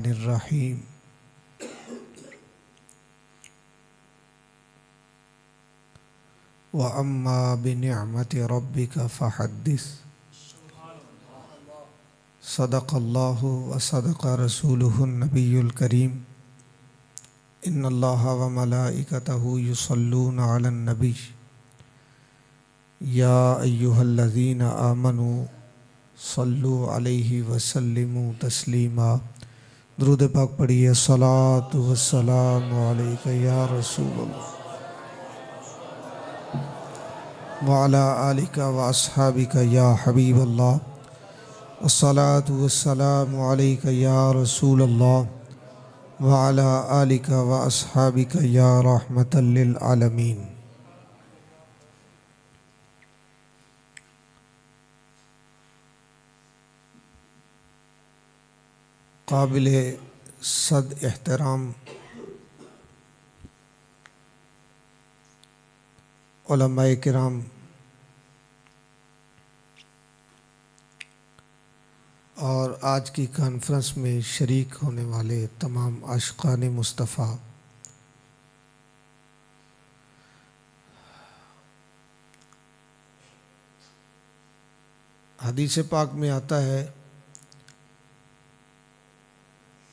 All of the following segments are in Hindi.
रहीम। व अम्मा बिनिअमति रब्बिका फ़हद्दिस। सदक़ल्लाहु व सदक़ रसूलुहुन नबियुल करीम। इन्नल्लाहा व मलाइकतहु युसल्लूना अलन नबी या अय्युहल्लज़ीना आमनू सल्लु अलैहि व सल्लिमू तस्लीमा। दुरूद पाक पढ़िए। सलातु वस्सलामु अलैका या रसूलल्लाह व अला आलिका व अस्हाबिका या हबीबल्लाह। अस्सलातु वस्सलामु अलैका या रसूलल्लाह व अला आलिका व अस्हाबिका या रहमतल लिल आलमीन। काबिले सद एहतराम उलमाए किराम और आज की कॉन्फ्रेंस में शरीक होने वाले तमाम आशिकान मुस्तफ़ा, हदीस पाक में आता है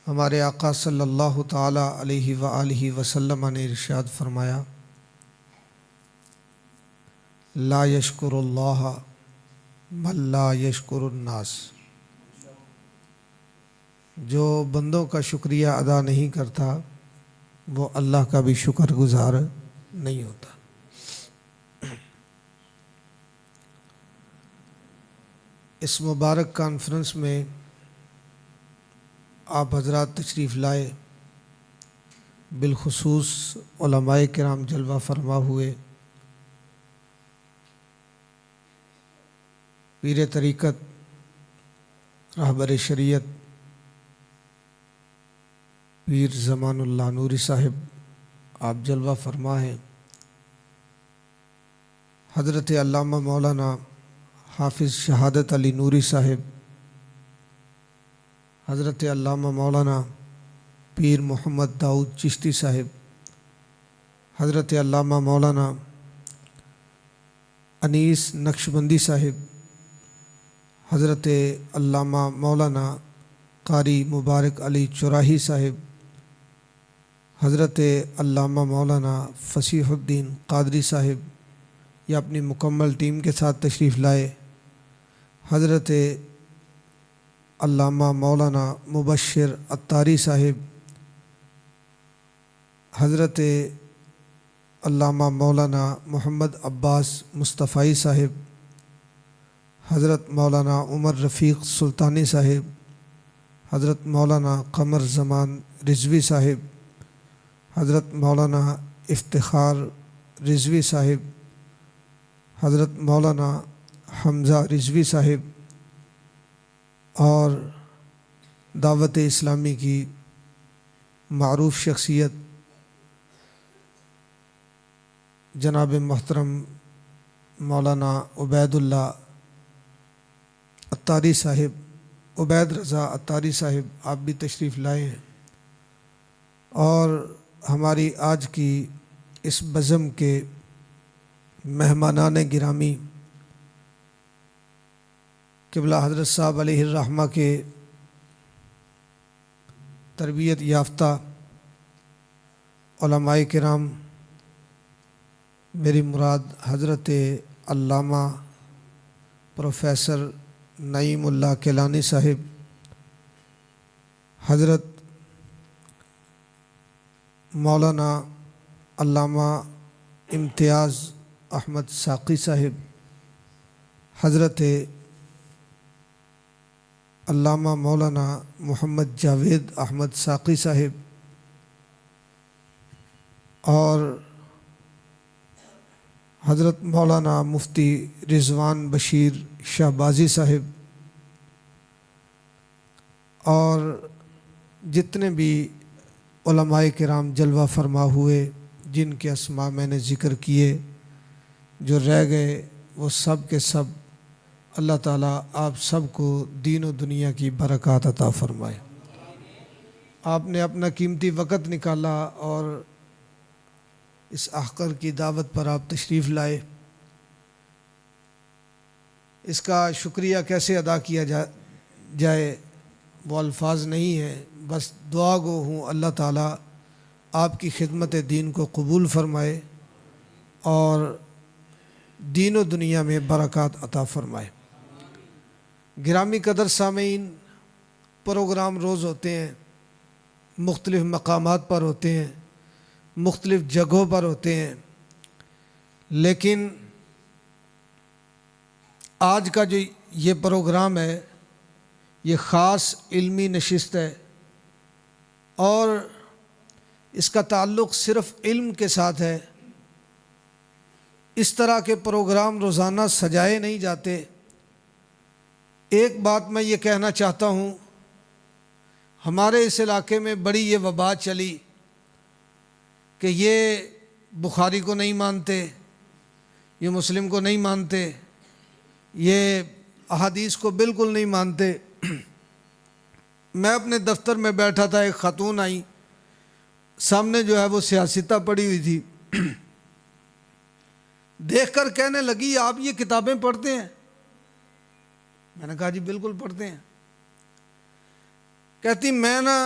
हमारे आका सल्लल्लाहु ताला अलैहि व आलिहि वसल्लम ने इरशाद फरमाया, ला यशकुरुल्लाह मन ला यशकुरुन्नास। जो बंदों का शुक्रिया अदा नहीं करता वो अल्लाह का भी शुक्रगुजार नहीं होता। इस मुबारक कॉन्फ्रेंस में आप हजरात तशरीफ़ लाए, बिलखुसूस उलमाए किराम जलवा फरमा हुए, पीर तरीक़त रहबर शरीयत पीर ज़मानुल्लाह नूरी साहिब आप जलवा फरमा हैं। हज़रत अल्लामा मौलाना हाफिज़ शहादत अली नूरी साहिब, हज़रत अल्लामा मौलाना पीर मोहम्मद दाऊद चिश्ती साहिब, हज़रत अल्लामा मौलाना अनीस नक्शबंदी साहिब, हज़रत अल्लामा मौलाना कारी मुबारक अली चुराही साहिब, हज़रत अल्लामा मौलाना फसीहुद्दीन कादरी साहिब या अपनी मुकम्मल टीम के साथ तशरीफ़ लाए। हज़रत अल्लामा मौलाना मुबश्शिर अत्तारी साहिब, हज़रत अल्लामा मौलाना मोहम्मद अब्बास मुस्तफ़ाई साहिब, हज़रत मौलाना उमर रफ़ीक़ सुल्तानी साहिब, हज़रत मौलाना कमर ज़मान रिज़वी साहिब, हज़रत मौलाना इफ्तिखार रिज़वी साहिब, हज़रत मौलाना हमज़ा रिज़वी साहिब और दावत इस्लामी की मारूफ शख्सियत जनाब मोहतरम मौलाना उबैदुल्ला अत्तारी साहिब, उबैद रज़ा अत्तारी साहिब आप भी तशरीफ़ लाए हैं। और हमारी आज की इस बज़म के मेहमानान गिरामी क़िबला हज़रत साहब अलैहिर्रहमा के तरबियत याफ्ता उलमाए किराम, मेरी मुराद हज़रत अल्लामा प्रोफेसर नईमुल्लाह केलानी साहिब, हज़रत मौलाना अल्लामा इम्तियाज़ अहमद साक़ी साहिब, हज़रत अल्लामा मौलाना मोहम्मद जावेद अहमद साक़ी साहिब और हज़रत मौलाना मुफ्ती रिज़वान बशीर शहबाजी साहिब और जितने भी उलमाए किराम जलवा फरमा हुए जिनके अस्मा मैंने ज़िक्र किए, जो रह गए वो सब के सब अल्लाह ताला आप सबको दीन और दुनिया की बरक़ात अता फ़रमाए। आपने अपना कीमती वक़्त निकाला और इस अहकर की दावत पर आप तशरीफ़ लाए। इसका शुक्रिया कैसे अदा किया जाए वो अल्फाज नहीं है। बस दुआ गो हूँ अल्लाह ताला आपकी खिदमत दीन को कबूल फ़रमाए और दीन व दुनिया में बरक़ात अता फ़रमाए। गिरामी कदर सामीन, प्रोग्राम रोज़ होते हैं, मुख्तलिफ़ मकामात पर होते हैं, मुख्तलिफ़ जगहों पर होते हैं, लेकिन आज का जो ये प्रोग्राम है ये ख़ास इल्मी नशिस्त है और इसका ताल्लुक़ सिर्फ़ इल्म के साथ है। इस तरह के प्रोग्राम रोज़ाना सजाए नहीं जाते। एक बात मैं ये कहना चाहता हूँ, हमारे इस इलाके में बड़ी ये वबा चली कि ये बुखारी को नहीं मानते, ये मुस्लिम को नहीं मानते, ये अहादीस को बिल्कुल नहीं मानते। मैं अपने दफ्तर में बैठा था, एक ख़ातून आई, सामने जो है वो सियासता पड़ी हुई थी, देखकर कहने लगी आप ये किताबें पढ़ते हैं? मैंने कहा जी बिल्कुल पढ़ते हैं। कहती मैं ना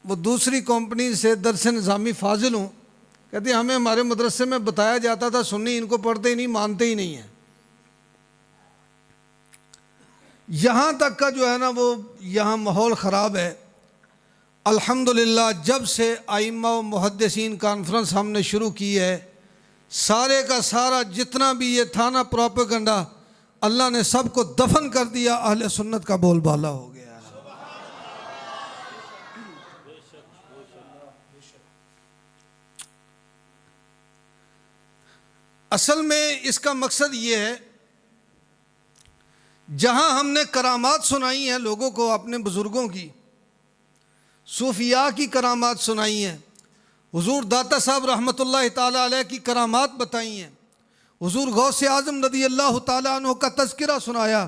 वो दूसरी कंपनी से दरस निज़ामी फाजिल हूँ। कहती हमें हमारे मदरसे में बताया जाता था सुन्नी इनको पढ़ते ही नहीं, मानते ही नहीं है। यहाँ तक का जो है ना वो यहाँ माहौल ख़राब है। अल्हम्दुलिल्लाह जब से आइम्मा व मुहद्दिसीन कॉन्फ्रेंस हमने शुरू की है, सारे का सारा जितना भी ये था ना प्रोपेगेंडा, अल्लाह ने सबको दफन कर दिया, अहले सुन्नत का बोलबाला हो गया। असल में इसका मकसद ये है, जहां हमने करामात सुनाई हैं लोगों को, अपने बुजुर्गों की, सूफिया की करामात सुनाई हैं, हुजूर दाता साहब रहमतुल्लाह ताला अलैह की करामात बताई हैं, हुजूर गौसे आज़म रज़ी अल्लाह ताला अन्हु का तज़किरा सुनाया,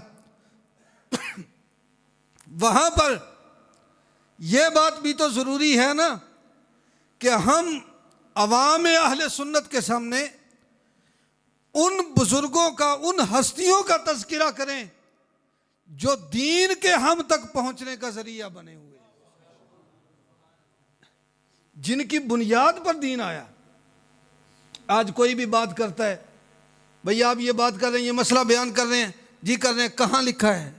वहाँ पर यह बात भी तो ज़रूरी है ना कि हम अवाम अहले सुन्नत के सामने उन बुज़ुर्गों का, उन हस्तियों का तज़किरा करें जो दीन के हम तक पहुँचने का ज़रिया बने हुए, जिनकी बुनियाद पर दीन आया। आज कोई भी बात करता है, भैया आप ये बात कर रहे हैं, ये मसला बयान कर रहे हैं, जी कर रहे हैं, कहाँ लिखा है?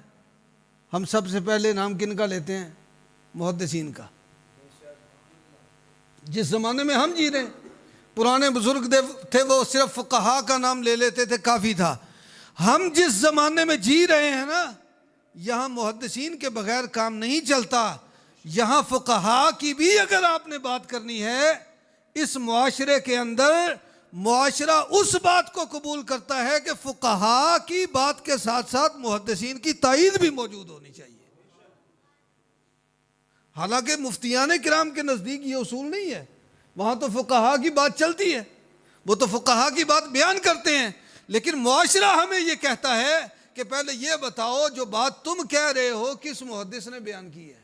हम सबसे पहले नाम किन का लेते हैं? मुहद्दिसीन का। जिस ज़माने में हम जी रहे हैं, पुराने बुजुर्ग थे वो सिर्फ फुक़हा का नाम ले लेते थे, काफ़ी था। हम जिस ज़माने में जी रहे हैं ना, यहाँ मुहद्दिसीन के बगैर काम नहीं चलता। यहाँ फुक़हा की भी अगर आपने बात करनी है, इस मुआशरे के अंदर मुआशरा उस बात को कबूल करता है कि फुक़हा की बात के साथ साथ मुहद्दिसीन की तायीद भी मौजूद होनी चाहिए। हालांकि मुफ्तियान किराम के नज़दीक ये उसूल नहीं है, वहाँ तो फुक़हा की बात चलती है, वो तो फुक़हा की बात बयान करते हैं, लेकिन मुआशरा हमें ये कहता है कि पहले ये बताओ जो बात तुम कह रहे हो किस मुहद्दिस ने बयान की है,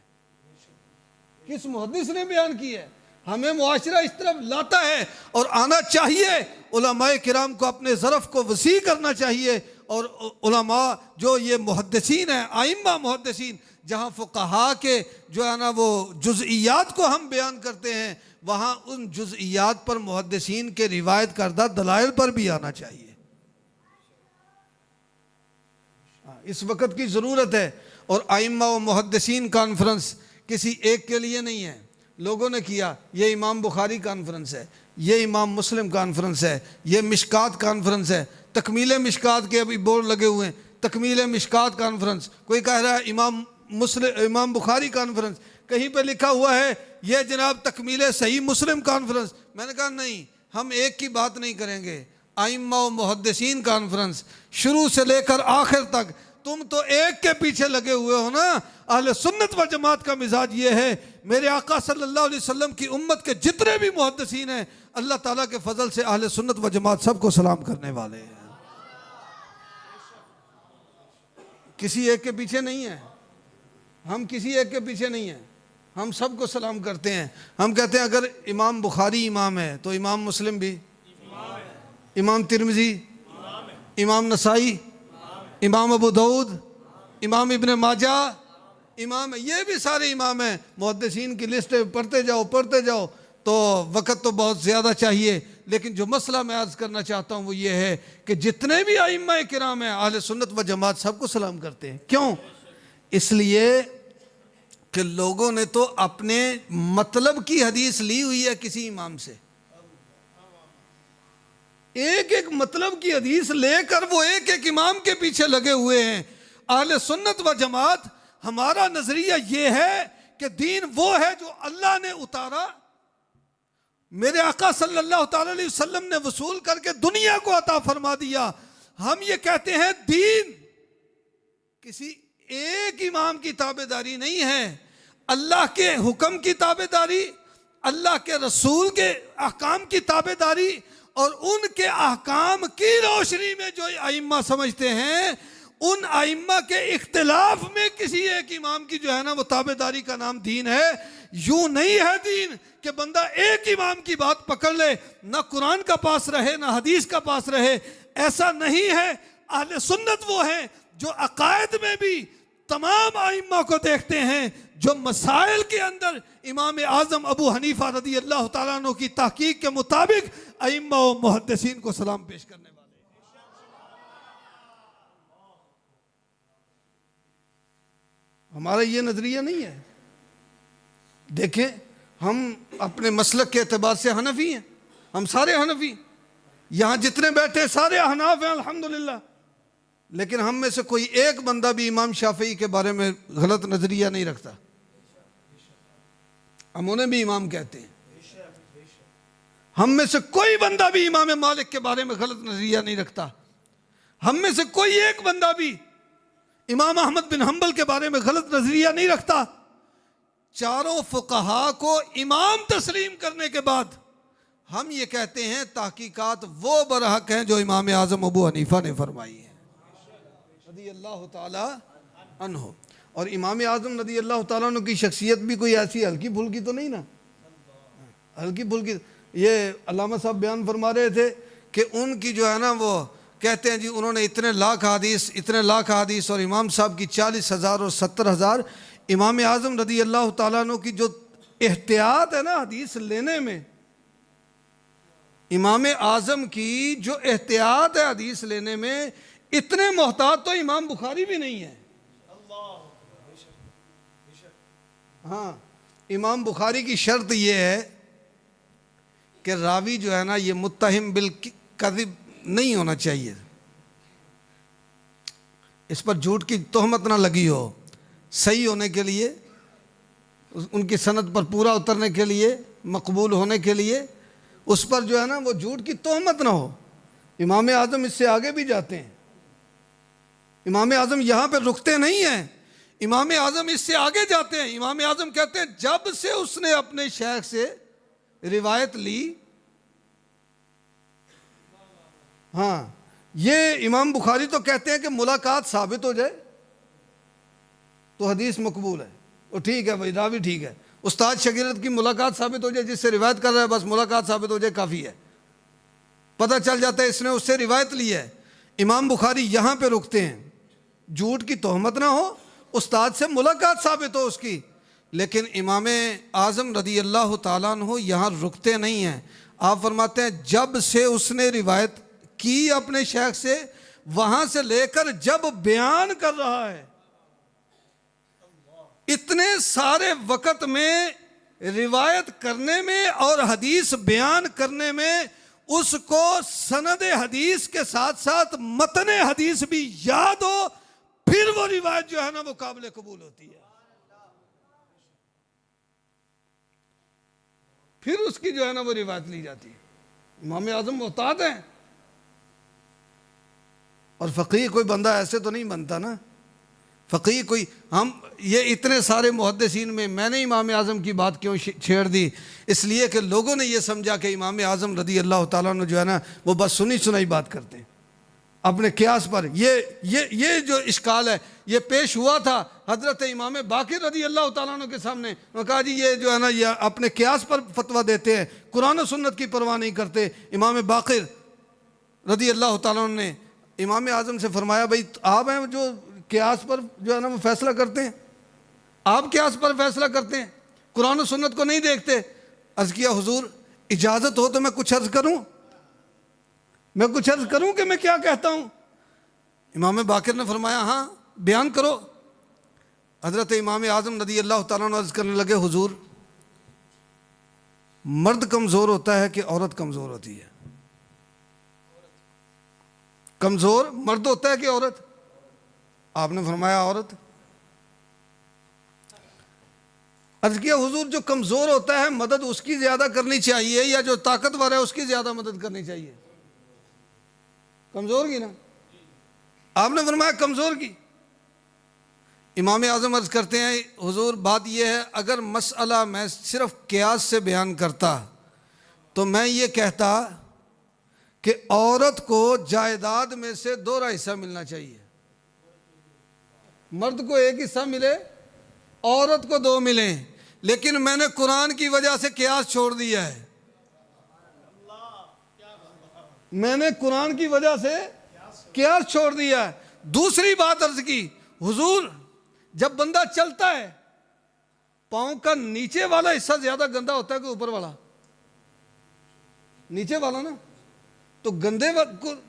किस मुहद्दिस ने बयान की है। हमें मुआशरा इस तरफ लाता है और आना चाहिए। उलमाए किराम को अपने ज़रफ़ को वसी करना चाहिए और उलमा जो ये मुहद्दिसीन हैं, आइम्मा मुहद्दिसीन, जहाँ फुक़हा के जो है ना वो जुज़इयात को हम बयान करते हैं, वहाँ उन जुज़इयात पर मुहद्दिसीन के रिवायत करदा दलाइल पर भी आना चाहिए। इस वक्त की ज़रूरत है। और आइम्मा व मुहद्दिसीन कॉन्फ्रेंस किसी एक के लिए नहीं है। लोगों ने किया, ये इमाम बुखारी कॉन्फ्रेंस है, ये इमाम मुस्लिम कॉन्फ्रेंस है, ये मिशकात कॉन्फ्रेंस है, तकमील मिशकात के अभी बोर्ड लगे हुए हैं, तकमील मिशकात कॉन्फ्रेंस। कोई कह रहा है इमाम बुखारी कॉन्फ्रेंस, कहीं पे लिखा हुआ है ये जनाब तकमील सही मुस्लिम कॉन्फ्रेंस। मैंने कहा नहीं, हम एक की बात नहीं करेंगे। आइम्मा व मुहद्दिसीन कॉन्फ्रेंस शुरू से लेकर आखिर तक, तुम तो एक के पीछे लगे हुए हो ना। अहले सुन्नत व जमात का मिजाज ये है, मेरे आका सल्लल्लाहु अलैहि वसल्लम की उम्मत के जितने भी मुहद्दिसीन हैं, अल्लाह ताला के फजल से अहले सुन्नत व जमात सबको सलाम करने वाले हैं, किसी एक के पीछे नहीं है। हम किसी एक के पीछे नहीं हैं। हम सबको सलाम करते हैं। हम कहते हैं अगर इमाम बुखारी इमाम है तो इमाम मुस्लिम भी, इमाम तिरमिजी, इमाम नसाई, इमाम अबू दाऊद, इमाम इब्ने माजा, इमाम, ये भी सारे इमाम हैं। मुहद्दिसीन की लिस्ट पढ़ते जाओ तो वक़्त तो बहुत ज़्यादा चाहिए, लेकिन जो मसला मैं अर्ज़ करना चाहता हूँ वो ये है कि जितने भी आइम्मा किराम हैं अहले सुन्नत व जमात सबको सलाम करते हैं। क्यों? इसलिए कि लोगों ने तो अपने मतलब की हदीस ली हुई है किसी इमाम से, एक एक मतलब की हदीस लेकर वो एक एक इमाम के पीछे लगे हुए हैं। अहले सुन्नत व जमात हमारा नजरिया ये है कि दीन वो है जो अल्लाह ने उतारा, मेरे आका सल्लल्लाहु ताला अलैहि वसल्लम ने वसूल करके दुनिया को अता फरमा दिया। हम ये कहते हैं दीन किसी एक इमाम की ताबेदारी नहीं है, अल्लाह के हुक्म की ताबेदारी, अल्लाह के रसूल के अहकाम की ताबेदारी, और उनके अहकाम की रोशनी में जो आइम्मा समझते हैं उन आइम्मा के इख्तिलाफ में किसी एक इमाम की जो है ना वो ताबेदारी का नाम दीन है। यूं नहीं है दीन कि बंदा एक इमाम की बात पकड़ ले, ना कुरान का पास रहे ना हदीस का पास रहे, ऐसा नहीं है। अहले सुन्नत वो हैं जो अकायद में भी तमाम आइम्मा को देखते हैं, जो मसाइल के अंदर इमाम आज़म अबू हनीफा रदी अल्लाह ताला अन्हु की तहकीक के मुताबिक आइम्मा व मुहद्दिसीन को सलाम पेश करने वाले। हमारा ये नजरिया नहीं है। देखें, हम अपने मसलक के एतबार से हनफी हैं, हम सारे हनफी, यहाँ जितने बैठे सारे हनाफ हैं अल्हम्दुलिल्लाह, लेकिन हम में से कोई एक बंदा भी इमाम शाफी के बारे में गलत नजरिया नहीं रखता। हम उन्हें भी इमाम कहते हैं। हम में से कोई बंदा भी इमाम मालिक के बारे में गलत नजरिया नहीं रखता। हम में से कोई एक बंदा भी इमाम अहमद बिन हंबल के बारे में गलत नजरिया नहीं रखता। चारों फुकहा को इमाम तस्लीम करने के बाद हम ये कहते हैं तहकीकात वो बरहक हैं जो इमाम आज़म अबू हनीफा ने फरमाई है रदी अल्लाह ताला अन्हु। और इमाम आज़म रदी अल्लाह ताला अन्हु की शख्सियत भी कोई ऐसी हल्की फुल्की तो नहीं ना, हल्की फुल्की। ये अल्लामा साहब बयान फरमा रहे थे कि उनकी जो है ना वो कहते हैं जी उन्होंने इतने लाख हदीस और इमाम साहब की 40,000 और 70,000। इमाम आज़म रदी अल्लाह ताला अन्हु की जो एहतियात है ना हदीस लेने में, इमाम आज़म की जो एहतियात है हदीस लेने में, इतने मोहतात तो इमाम बुखारी भी नहीं है। हाँ, इमाम बुखारी की शर्त यह है कि रावी जो है ना ये मुत्तहिम बिल कज़िब नहीं होना चाहिए, इस पर झूठ की तोहमत ना लगी हो। सही होने के लिए, उनकी सनद पर पूरा उतरने के लिए, मकबूल होने के लिए उस पर जो है ना वो झूठ की तोहमत ना हो। इमाम आज़म इससे आगे भी जाते हैं। इमाम आज़म यहाँ पे रुकते नहीं हैं, इमाम आज़म इससे आगे जाते हैं। इमाम आज़म कहते हैं जब से उसने अपने शेख से रिवायत ली, हाँ, ये इमाम बुखारी तो कहते हैं कि मुलाकात साबित हो जाए तो हदीस मकबूल है। वो ठीक है भाई, रावी ठीक है, उस्ताद शगीरत की मुलाकात साबित हो जाए, जिससे रिवायत कर रहा है बस मुलाकात साबित हो जाए काफ़ी है, पता चल जाता है इसने उससे रिवायत ली है। इमाम बुखारी यहाँ पे रुकते हैं, झूठ की तोहमत ना हो, उस्ताद से मुलाकात साबित हो उसकी। लेकिन इमाम आज़म रदी अल्लाह ताला अन्हु यहाँ रुकते नहीं हैं। आप फरमाते हैं जब से उसने रिवायत की अपने शेख से, वहाँ से लेकर जब बयान कर रहा है, इतने सारे वक़्त में रिवायत करने में और हदीस बयान करने में उसको सनद हदीस के साथ साथ मतन हदीस भी याद हो, फिर वो रिवायत जो है ना वो काबिल कबूल होती है। फिर उसकी जो है ना वो रिवायत ली जाती है। इमाम आज़म मुहतात हैं, और फ़क़ीह कोई बंदा ऐसे तो नहीं बनता ना। फ़क़ीह कोई, हम ये इतने सारे मुहद्दिसीन में मैंने इमाम आज़म की बात क्यों छेड़ दी, इसलिए कि लोगों ने ये समझा कि इमाम आज़म रदी अल्लाह ताला अन्हु जो है ना वो बस सुनी सुनाई बात करते हैं। अपने कियास पर। ये जो इश्काल है ये पेश हुआ था हज़रत इमाम बाक़िर रज़ी अल्लाह तआला अन्हु के सामने। उन्होंने कहा जी ये जो है ना ये अपने कियास पर फतवा देते हैं, कुरान और सुन्नत की परवाह नहीं करते। इमाम बाक़िर रज़ी अल्लाह तआला अन्हु ने इमाम आज़म से फरमाया भाई आप हैं जो कियास पर जो है ना वो फैसला करते हैं, आप कियास पर फैसला करते हैं, कुरान और सुन्नत को नहीं देखते। अर्ज़ किया हुजूर इजाज़त हो तो मैं कुछ अर्ज़ करूँ, मैं कुछ अर्ज़ करूँ कि मैं क्या कहता हूँ। इमाम बाक़िर ने फरमाया हाँ बयान करो। हज़रत इमाम आज़म रज़ी अल्लाह तआला अन्हु अर्ज़ करने लगे हुजूर मर्द कमज़ोर होता है कि औरत कमज़ोर होती है? कमज़ोर मर्द होता है कि औरत? आपने फरमाया औरत। अर्ज़ किया हुजूर जो कमज़ोर होता है मदद उसकी ज़्यादा करनी चाहिए या जो ताकतवर है उसकी ज़्यादा मदद करनी चाहिए? कमज़ोर की ना। आपने फरमाया कमज़ोर की। इमाम आज़म अर्ज़ करते हैं हुजूर बात यह है अगर मसला मैं सिर्फ कियास से बयान करता तो मैं ये कहता कि औरत को जायदाद में से 2 हिस्सा मिलना चाहिए, मर्द को 1 हिस्सा मिले औरत को 2 मिले। लेकिन मैंने कुरान की वजह से कियास छोड़ दिया है, मैंने कुरान की वजह से कियास छोड़ दिया है। दूसरी बात अर्ज की हुजूर जब बंदा चलता है पाँव का नीचे वाला हिस्सा ज्यादा गंदा होता है कि ऊपर वाला? नीचे वाला ना। तो गंदे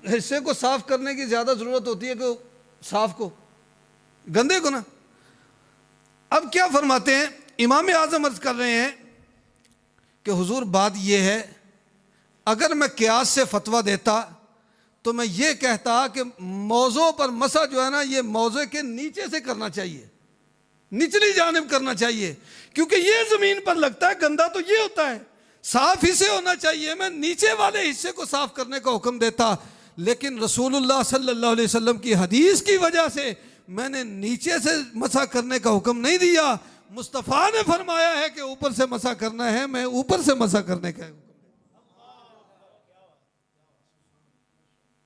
हिस्से को साफ करने की ज्यादा जरूरत होती है कि साफ को, गंदे को ना। अब क्या फरमाते हैं इमाम आज़म अर्ज कर रहे हैं कि हुजूर बात यह है अगर मैं कियास से फतवा देता तो मैं ये कहता कि मौज़ू पर मसा जो है ना ये मौज़ू के नीचे से करना चाहिए, निचली जानिब करना चाहिए, क्योंकि ये ज़मीन पर लगता है गंदा तो ये होता है, साफ हिस्से होना चाहिए। मैं नीचे वाले हिस्से को साफ करने का हुक्म देता, लेकिन रसूलुल्लाह सल्लल्लाहु अलैहि वसल्लम की हदीस की वजह से मैंने नीचे से मसा करने का हुक्म नहीं दिया। मुस्तफ़ा ने फरमाया है कि ऊपर से मसा करना है, मैं ऊपर से मसा करने का।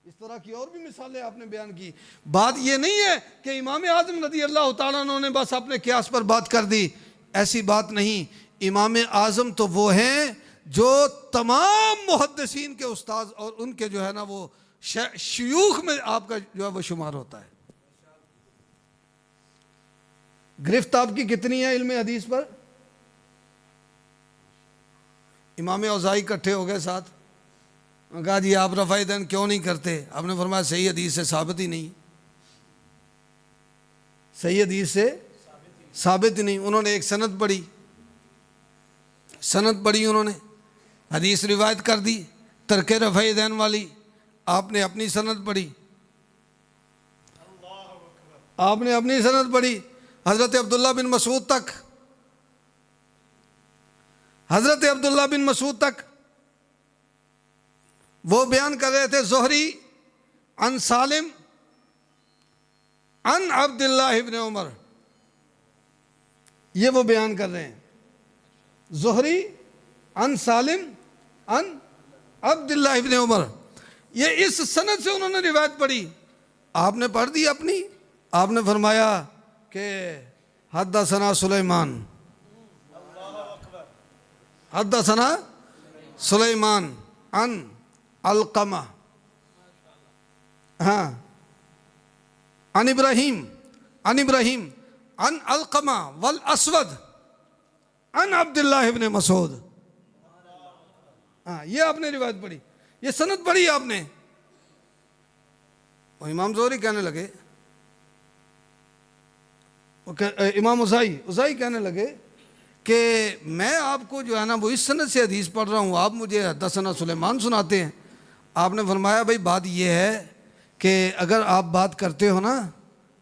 इस तरह की और भी मिसालें आपने बयान की। बात यह नहीं है कि इमाम आज़म रज़ी अल्लाह तआला अन्हु ने बस अपने कियास पर बात कर दी, ऐसी बात नहीं। इमाम आज़म तो वो हैं जो तमाम मुहद्दिसीन के उस्ताद और उनके जो है ना वो शयूख में आपका जो है वो शुमार होता है। गिरफ्त आपकी कितनी है इल्म हदीस पर? इमाम औज़ाई इकट्ठे हो गए साथ, कहा जी आप रफ़ा दैन क्यों नहीं करते? आपने फरमाया सही हदीस से साबित ही नहीं, सही हदीस से साबित ही नहीं। उन्होंने एक सनद पढ़ी, सनद पढ़ी उन्होंने, हदीस रिवायत कर दी तरके रफ़ा दैन वाली, आपने अपनी सनद पढ़ी, आपने अपनी सनद पढ़ी हज़रत अब्दुल्ला बिन मसूद तक, हज़रत अब्दुल्ला बिन मसूद तक वो बयान कर रहे थे ज़ुहरी अन सालिम अन अब्दुल्लाह इब्न उमर, ये वो बयान कर रहे हैं ज़ुहरी अन सालिम अन अब्दुल्लाह इब्न उमर। ये इस सनद से उन्होंने रिवायत पढ़ी, आपने पढ़ दी अपनी। आपने फरमाया कि हद्दसना सुलेमान, हद्दसना सुलेमान अन अलकमा, हाँ अन इब्राहिम अन अलकमा वल असवद अन अब्दुल्लाह इब्न मसूद। हाँ ये आपने रिवायत पढ़ी, ये सनद पढ़ी आपने। और इमाम ज़ुहरी कहने लगे, इमाम उज़ाई कहने लगे कि मैं आपको जो है ना वो इस सनद से हदीस पढ़ रहा हूँ, आप मुझे हद्दसना सुलेमान सुनाते हैं। आपने फरमाया भाई बात यह है कि अगर आप बात करते हो ना,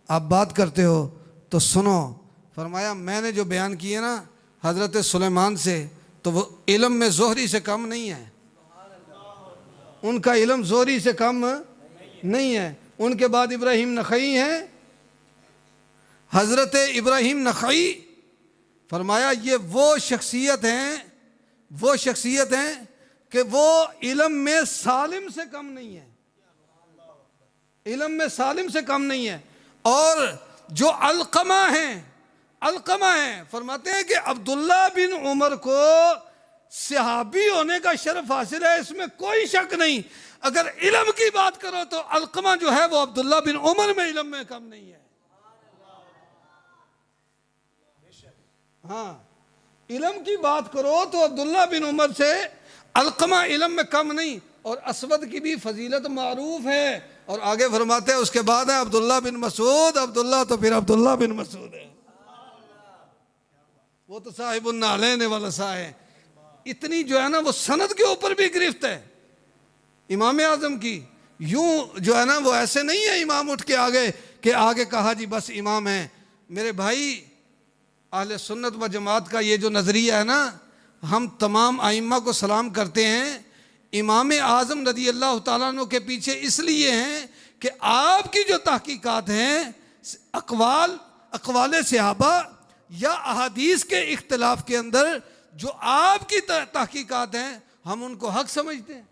आप बात करते हो तो सुनो। फरमाया मैंने जो बयान किए ना हज़रत सुलेमान से तो वो इल्म में ज़ुहरी से कम नहीं है, उनका इल्म ज़ुहरी से कम नहीं है। उनके बाद इब्राहिम नखई हैं, हज़रत इब्राहिम नखई। फरमाया ये वो शख्सियत हैं कि वो इल्म में सालिम से कम नहीं है, इल्म में सालिम से कम नहीं है। और जो अलकमा है फरमाते हैं कि अब्दुल्ला बिन उमर को सहाबी होने का शर्फ हासिल है, इसमें कोई शक नहीं। अगर इल्म की बात करो तो अलकमा जो है वो अब्दुल्ला बिन उमर में इल्म में कम नहीं है। हाँ, इल्म की बात करो तो अब्दुल्ला बिन उमर से अलकमा इल्म में कम नहीं। और असवद की भी फजीलत मारूफ है। और आगे फरमाते हैं उसके बाद है अब्दुल्ला बिन मसूद। अब्दुल्ला तो फिर अब्दुल्ला बिन मसूद है, वो तो साहिबुन नालैन वाला सा है। इतनी जो है ना वो सनद के ऊपर भी गिरफ्त है इमाम आजम की। यूं जो है ना वो ऐसे नहीं है इमाम उठ के आगे कि आगे कहा जी बस इमाम है। मेरे भाई अहले सुन्नत व जमात का ये जो नज़रिया है ना, हम तमाम आइम्मा को सलाम करते हैं। इमाम आज़म रज़ी अल्लाह ताला अन्हु के पीछे इसलिए हैं कि आपकी जो तहकीकात हैं अक़वाल सहाबा या अहादीस के इख्तिलाफ के अंदर जो आपकी तहकीकात हैं हम उनको हक समझते हैं।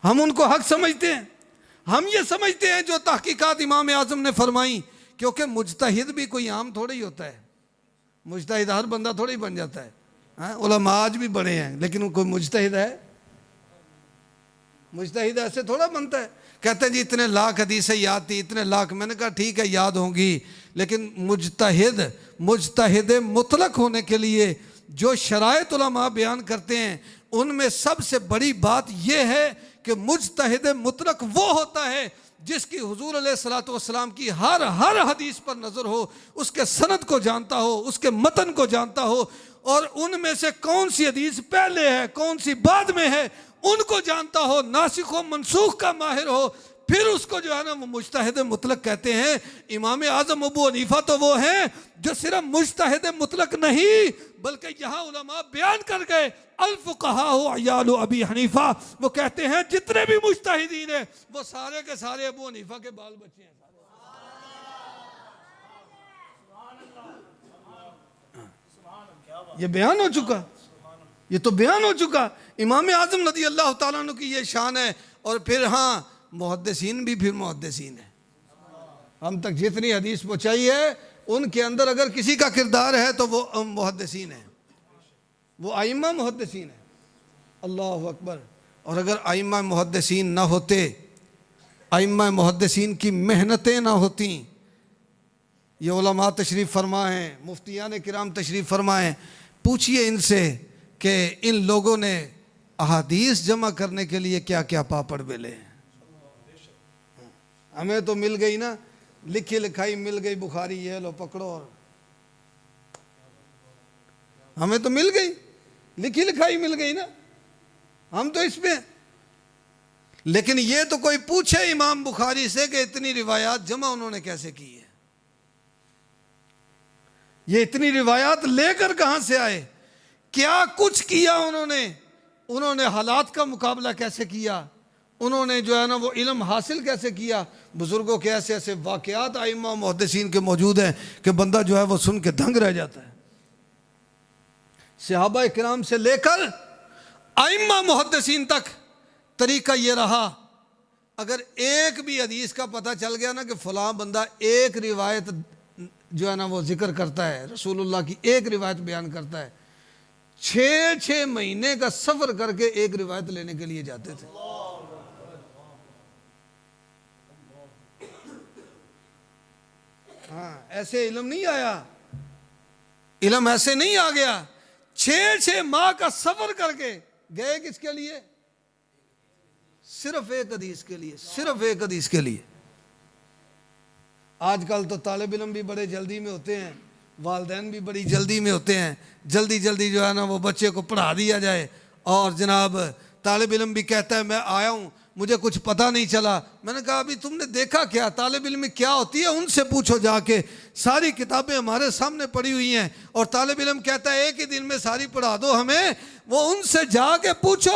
हम उनको हक समझते हैं। हम ये समझते हैं जो तहकीकात इमाम आज़म ने फरमाई, क्योंकि मुजतहिद भी कोई आम थोड़ा ही होता है। मुजतहिद हर बंदा थोड़ा ही बन जाता है। उलमा आज भी बड़े हैं लेकिन कोई मुजतहिद है? मुजतहिद ऐसे थोड़ा बनता है। कहते हैं जी इतने लाख हदीसें याद थी, इतने लाख। मैंने कहा ठीक है याद होंगी, लेकिन मुजतहिद मुतलक होने के लिए जो शराइत उलमा बयान करते हैं उनमें सबसे बड़ी बात यह है कि मुजतहिद मुतलक वो होता है जिसकी हुजूर अलैहिस्सलातु वस्सलाम की हर हदीस पर नज़र हो, उसके सनद को जानता हो, उसके मतन को जानता हो, और उनमें से कौन सी हदीस पहले है कौन सी बाद में है उनको जानता हो, नासिख व मनसूख का माहिर हो, फिर उसको जो है ना वो मुजतहिद मुतलक कहते हैं। इमाम आज़म अबू हनीफा तो वो हैं जो सिर्फ मुजतहिद मुतलक नहीं बल्कि यहाँ उलमा बयान कर गए अल फुक़हा अयालु अबी हनीफा। वो कहते हैं जितने भी मुजतहिदीन हैं वो सारे के सारे अबू हनीफा के बाल बच्चे हैं। ये बयान हो चुका, ये तो बयान हो चुका। इमाम आज़म रज़ी अल्लाह ताला अन्हु की ये शान है। और फिर हाँ, मुहद्दिसीन भी फिर मुहद्दिसीन है। हम तक जितनी हदीस पहुँचाई है उनके अंदर अगर किसी का किरदार है तो वो मुहद्दिसीन है, वो आइम्मा मुहद्दिसीन है। अल्लाहु अकबर। और अगर आइम्मा मुहद्दिसीन ना होते, आइम्मा मुहद्दिसीन की मेहनतें ना होती, ये उलमा तशरीफ़ फरमा हैं, मुफ्तियान किराम तशरीफ़ फरमा हैं, पूछिए इनसे कि इन लोगों ने अहादीस जमा करने के लिए क्या क्या पापड़ बेले हैं। हमें तो मिल गई ना, लिखी लिखाई मिल गई, बुखारी ये लो पकड़ो, और हमें तो मिल गई, लिखी लिखाई मिल गई ना, हम तो इसमें। लेकिन ये तो कोई पूछे इमाम बुखारी से कि इतनी रिवायात जमा उन्होंने कैसे की है, ये इतनी रिवायात लेकर कहां से आए, क्या कुछ किया उन्होंने हालात का मुकाबला कैसे किया, उन्होंने जो है ना वो इल्म हासिल कैसे किया। बुजुर्गों के ऐसे ऐसे वाक़यात आइम्मा मुहद्दिसीन के मौजूद हैं कि बंदा जो है वो सुन के दंग रह जाता है। सहाबा किराम से लेकर आइम्मा मुहद्दिसीन तक तरीका ये रहा, अगर एक भी हदीस का पता चल गया ना कि फलां बंदा एक रिवायत जो है ना वो जिक्र करता है, रसूलुल्लाह की एक रिवायत बयान करता है, 6 महीने का सफ़र करके एक रिवायत लेने के लिए जाते थे। हाँ, ऐसे इल्म नहीं आया, इल्म ऐसे नहीं आ गया। 6 माह का सफ़र करके गए किसके लिए? सिर्फ एक हदीस के लिए, सिर्फ एक हदीस के लिए। आजकल तो तालिब इल्म भी बड़े जल्दी में होते हैं, वालिदैन भी बड़ी जल्दी में होते हैं, जल्दी जल्दी जो है ना वो बच्चे को पढ़ा दिया जाए। और जनाब तालिब इल्म भी कहता है मैं आया हूँ, मुझे कुछ पता नहीं चला। मैंने कहा अभी तुमने देखा क्या, तालिब इल्म में क्या होती है उनसे पूछो जाके, सारी किताबें हमारे सामने पड़ी हुई हैं। और तालिब इल्म कहता है एक ही दिन में सारी पढ़ा दो हमें, वो उनसे जाके पूछो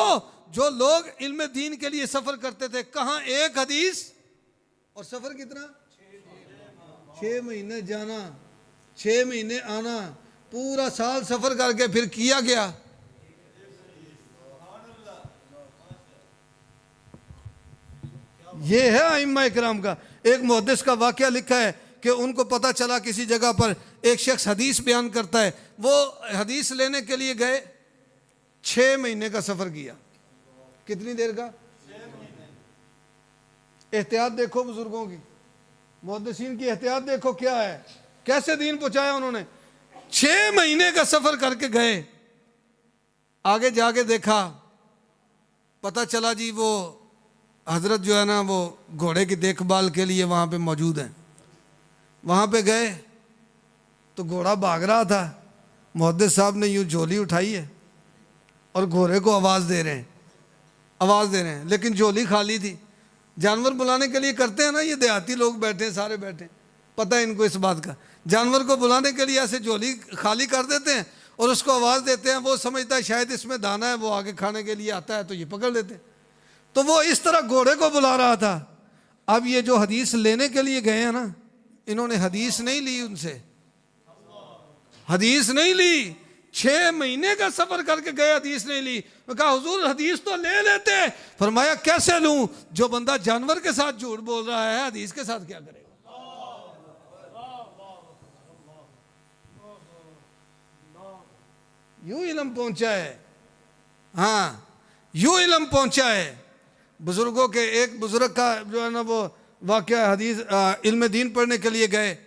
जो लोग इल्म दीन के लिए सफ़र करते थे। कहाँ एक हदीस और सफ़र कितना, 6 महीने जाना, 6 महीने आना, पूरा साल सफ़र करके फिर किया गया। ये है आइम्मा इकराम का। एक मुहद्दिस का वाक़या लिखा है कि उनको पता चला किसी जगह पर एक शख्स हदीस बयान करता है, वो हदीस लेने के लिए गए, 6 महीने का सफ़र किया। कितनी देर का? एहतियात देखो बुजुर्गों की, मुहद्दिसीन की एहतियात देखो क्या है, कैसे दीन पहुंचाया उन्होंने। 6 महीने का सफ़र करके गए, आगे जाके देखा, पता चला जी वो हजरत जो है ना वो घोड़े की देखभाल के लिए वहाँ पे मौजूद हैं। वहाँ पे गए तो घोड़ा भाग रहा था, मुहद्दिस साहब ने यूँ झोली उठाई है और घोड़े को आवाज़ दे रहे हैं, लेकिन झोली खाली थी। जानवर बुलाने के लिए करते हैं ना, ये देहाती लोग बैठे हैं, सारे बैठे, पता है इनको इस बात का। जानवर को बुलाने के लिए ऐसे झोली खाली कर देते हैं और उसको आवाज़ देते हैं, वो समझता है शायद इसमें दाना है, वो आगे खाने के लिए आता है, तो ये पकड़ लेते हैं। तो वो इस तरह घोड़े को बुला रहा था। अब ये जो हदीस लेने के लिए गए हैं ना, इन्होंने हदीस नहीं ली उनसे, हदीस नहीं ली। 6 महीने का सफर करके गए, हदीस नहीं ली। मैं कहा हुजूर हदीस तो ले लेते। फरमाया कैसे लूं, जो बंदा जानवर के साथ झूठ बोल रहा है हदीस के साथ क्या करेगा। यूं इल्म पहुंचा है, हाँ यूं इल्म पहुंचा है। बुजुर्गों के एक बुजुर्ग का जो है ना वो वाक़या, हदीस इल्म दीन पढ़ने के लिए गए,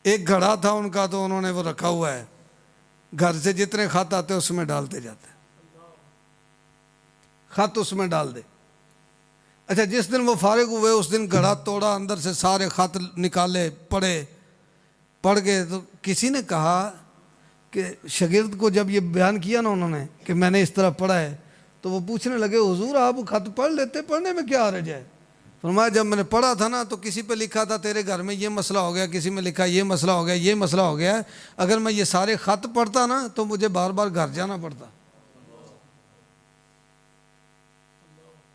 एक घड़ा था उनका, तो उन्होंने वो रखा हुआ है, घर से जितने खत आते उसमें डालते जाते, खत उसमें डाल दे। अच्छा, जिस दिन वो फारिग हुए उस दिन घड़ा तोड़ा, अंदर से सारे खत निकाले, पढ़ के तो किसी ने कहा कि शागिर्द को जब ये बयान किया ना उन्होंने कि मैंने इस तरह पढ़ा है, तो वो पूछने लगे हुजूर आप खत पढ़ लेते, पढ़ने में क्या हर्ज है। फरमाया जब मैंने पढ़ा था ना तो किसी पे लिखा था तेरे घर में ये मसला हो गया, किसी में लिखा ये मसला हो गया, ये मसला हो गया। अगर मैं ये सारे ख़त पढ़ता ना तो मुझे बार बार घर जाना पड़ता।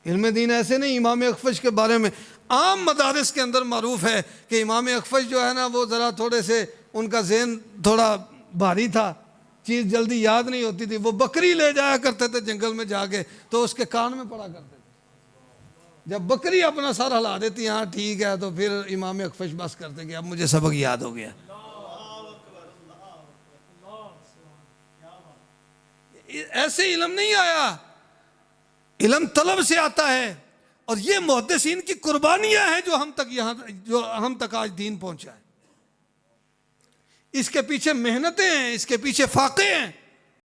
इल्म दीन ऐसे नहीं। इमाम अखफश के बारे में आम मदारिस के अंदर मारूफ है कि इमाम अखफश जो है ना वो ज़रा थोड़े से उनका ज़हन थोड़ा भारी था, चीज़ जल्दी याद नहीं होती थी। वो बकरी ले जाया करते थे जंगल में जाके, तो उसके कान में पड़ा करते थे। जब बकरी अपना सर हिला देती हाँ ठीक है, तो फिर इमाम अखफश बस करते कि अब मुझे सबक याद हो गया। ऐसे इल्म नहीं आया, इल्म तलब से आता है। और ये मुहद्दिसीन की कुर्बानियां हैं जो हम तक आज दीन पहुंचा है। इसके पीछे मेहनतें हैं, इसके पीछे फाके हैं।